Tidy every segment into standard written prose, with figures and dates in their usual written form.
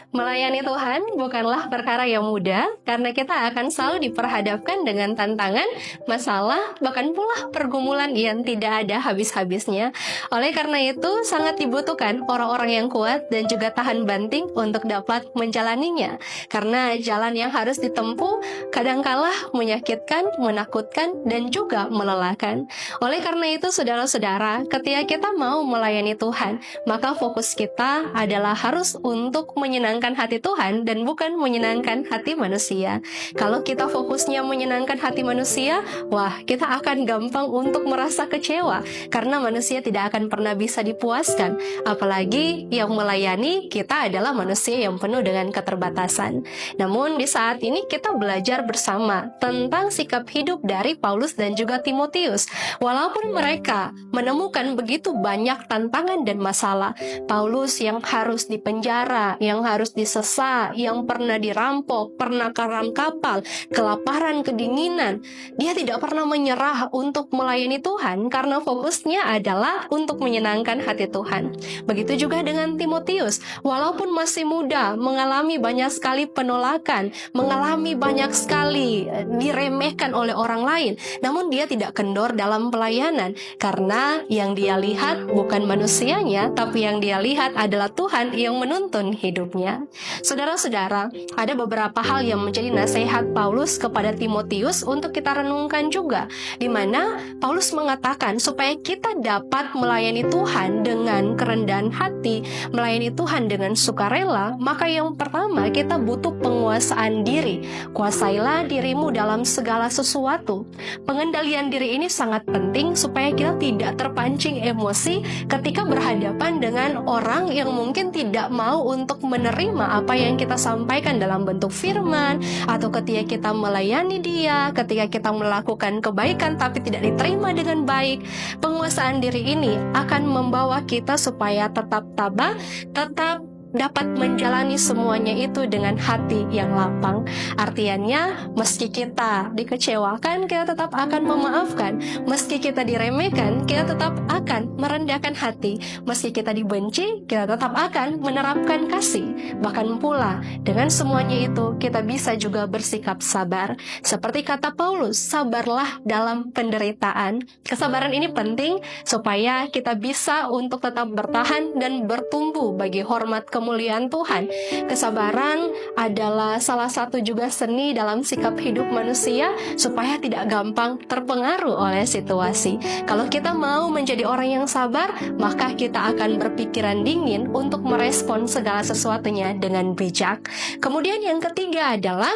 Melayani Tuhan bukanlah perkara yang mudah karena kita akan selalu diperhadapkan dengan tantangan, masalah, bahkan pula pergumulan yang tidak ada habis-habisnya. Oleh karena itu, sangat dibutuhkan orang-orang yang kuat dan juga tahan banting untuk dapat menjalaninya. Karena jalan yang harus ditempuh kadangkala menyakitkan, menakutkan, dan juga melelahkan. Oleh karena itu, saudara-saudara, ketika kita mau melayani Tuhan, maka fokus kita adalah harus untuk menyenangkan hati Tuhan dan bukan menyenangkan hati manusia. Kalau kita fokusnya menyenangkan hati manusia, wah, kita akan gampang untuk merasa kecewa karena manusia tidak akan pernah bisa dipuaskan. Apalagi yang melayani kita adalah manusia yang penuh dengan keterbatasan. Namun di saat ini kita belajar bersama tentang sikap hidup dari Paulus dan juga Timotius. Walaupun mereka menemukan begitu banyak tantangan dan masalah, Paulus yang harus dipenjara, yang harus disesa, yang pernah dirampok, pernah karam kapal, kelaparan, kedinginan. Dia tidak pernah menyerah untuk melayani Tuhan karena fokusnya adalah untuk menyenangkan hati Tuhan. Begitu juga dengan Timotius, walaupun masih muda, mengalami banyak sekali penolakan, mengalami banyak sekali diremehkan oleh orang lain, namun dia tidak kendor dalam pelayanan karena yang dia lihat bukan manusianya, tapi yang dia lihat adalah Tuhan yang menuntun hidupnya. Saudara-saudara, ada beberapa hal yang menjadi nasihat Paulus kepada Timotius untuk kita renungkan juga, di mana Paulus mengatakan supaya kita dapat melayani Tuhan dengan kerendahan hati, melayani Tuhan dengan sukarela, maka yang pertama kita butuh penguasaan diri. Kuasailah dirimu dalam segala sesuatu. Pengendalian diri ini sangat penting supaya kita tidak terpancing emosi ketika berhadapan dengan orang yang mungkin tidak mau untuk menerima apa yang kita sampaikan dalam bentuk firman, atau ketika kita melayani dia, ketika kita melakukan kebaikan tapi tidak diterima dengan baik. Penguasaan diri ini akan membawa kita supaya tetap tabah, tetap dapat menjalani semuanya itu dengan hati yang lapang. Artinya, meski kita dikecewakan, kita tetap akan memaafkan. Meski kita diremehkan, kita tetap akan merendahkan hati. Meski kita dibenci, kita tetap akan menerapkan kasih. Bahkan pula, dengan semuanya itu, kita bisa juga bersikap sabar. Seperti kata Paulus, sabarlah dalam penderitaan. Kesabaran ini penting supaya kita bisa untuk tetap bertahan dan bertumbuh bagi hormat kemuliaan Tuhan. Kesabaran adalah salah satu juga seni dalam sikap hidup manusia supaya tidak gampang terpengaruh oleh situasi. Kalau kita mau menjadi orang yang sabar, maka kita akan berpikiran dingin untuk merespon segala sesuatunya dengan bijak. Kemudian yang ketiga adalah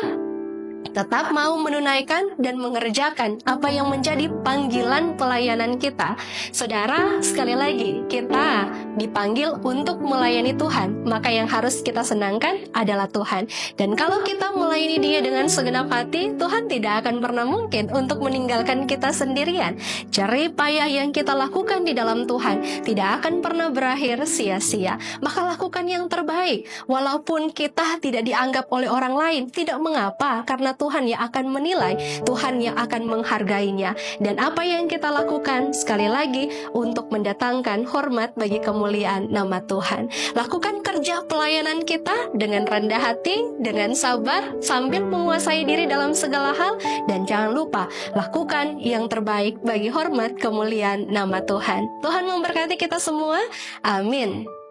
tetap mau menunaikan dan mengerjakan apa yang menjadi panggilan pelayanan kita. Saudara, sekali lagi, kita dipanggil untuk melayani Tuhan, maka yang harus kita senangkan adalah Tuhan. Dan kalau kita melayani Dia dengan segenap hati, Tuhan tidak akan pernah mungkin untuk meninggalkan kita sendirian. Jerih payah yang kita lakukan di dalam Tuhan tidak akan pernah berakhir sia-sia. Maka lakukan yang terbaik, walaupun kita tidak dianggap oleh orang lain, tidak mengapa, karena Tuhan yang akan menilai, Tuhan yang akan menghargainya. Dan apa yang kita lakukan, sekali lagi, untuk mendatangkan hormat bagi kemuliaan nama Tuhan. Lakukan kerja pelayanan kita dengan rendah hati, dengan sabar, sambil menguasai diri dalam segala hal. Dan jangan lupa, lakukan yang terbaik bagi hormat kemuliaan nama Tuhan. Tuhan memberkati kita semua. Amin.